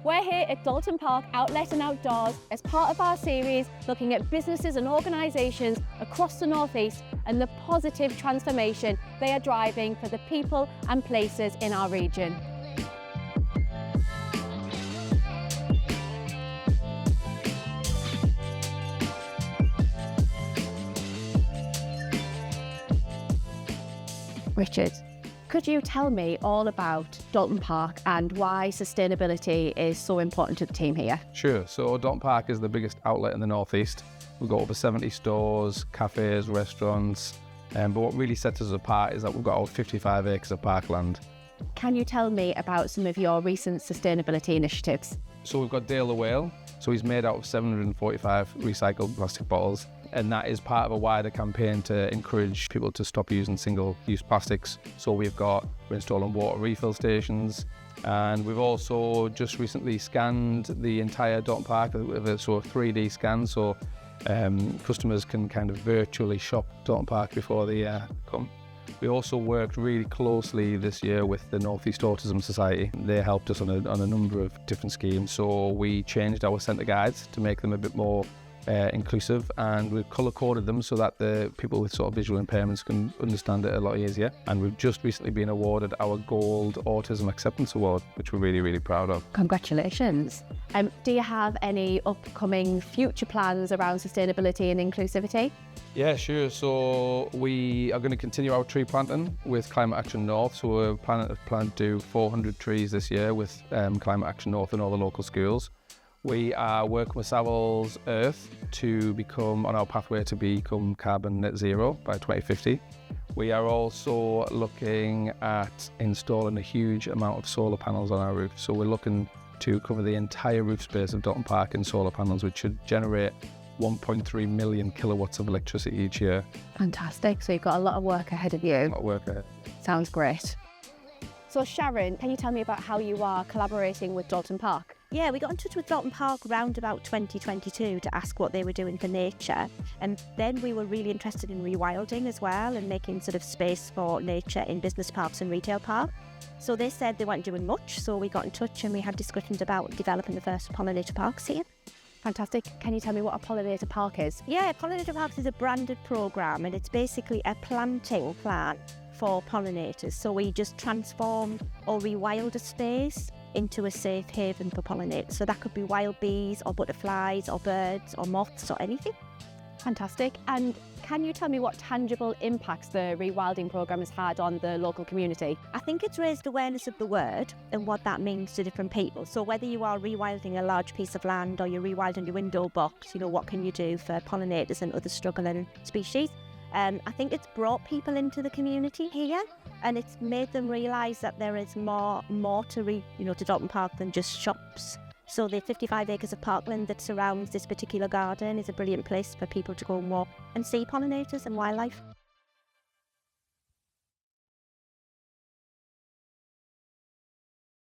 We're here at Dalton Park Outlet Outdoors as part of our series looking at businesses and organisations across the North East and the positive transformation they are driving for the people and places in our region. Richard, could you tell me all about Dalton Park and why sustainability is so important to the team here? Sure. So Dalton Park is the biggest outlet in the North East. We've got over 70 stores, cafes, restaurants. But what really sets us apart is that we've got over 55 acres of parkland. Can you tell me about some of your recent sustainability initiatives? So we've got Dale the Whale. So he's made out of 745 recycled plastic bottles. And that is part of a wider campaign to encourage people to stop using single-use plastics. So we're installing water refill stations, and we've also just recently scanned the entire Dalton Park with a 3D scan, so customers can kind of virtually shop Dalton Park before they come. We also worked really closely this year with the North East Autism Society. They helped us on a number of different schemes. So we changed our centre guides to make them a bit more inclusive, and we've colour-coded them so that the people with sort of visual impairments can understand it a lot easier. And we've just recently been awarded our Gold Autism Acceptance Award, which we're really, really proud of. Congratulations. Do you have any upcoming future plans around sustainability and inclusivity? Yeah, sure. So we are going to continue our tree planting with Climate Action North. So we're planning to do 400 trees this year with Climate Action North and all the local schools. We are working with Savills Earth to become on our pathway to become carbon net zero by 2050. We are also looking at installing a huge amount of solar panels on our roof. So we're looking to cover the entire roof space of Dalton Park in solar panels, which should generate 1.3 million kilowatts of electricity each year. Fantastic. So you've got a lot of work ahead of you. A lot of work ahead. Sounds great. So Sharon, can you tell me about how you are collaborating with Dalton Park? Yeah, we got in touch with Dalton Park round about 2022 to ask what they were doing for nature. And then we were really interested in rewilding as well and making sort of space for nature in business parks and retail parks. So they said they weren't doing much, so we got in touch and we had discussions about developing the first pollinator parks here. Fantastic. Can you tell me what a Pollinator Park is? Yeah, Pollinator Parks is a branded programme, and it's basically a planting plan for pollinators. So we just transform or rewild a space into a safe haven for pollinators. So that could be wild bees or butterflies or birds or moths or anything. Fantastic. And can you tell me what tangible impacts the rewilding programme has had on the local community? I think it's raised awareness of the word and what that means to different people. So whether you are rewilding a large piece of land or you're rewilding your window box, what can you do for pollinators and other struggling species? I think it's brought people into the community here, and it's made them realise that there is more to Dalton Park than just shops. So the 55 acres of parkland that surrounds this particular garden is a brilliant place for people to go and walk and see pollinators and wildlife.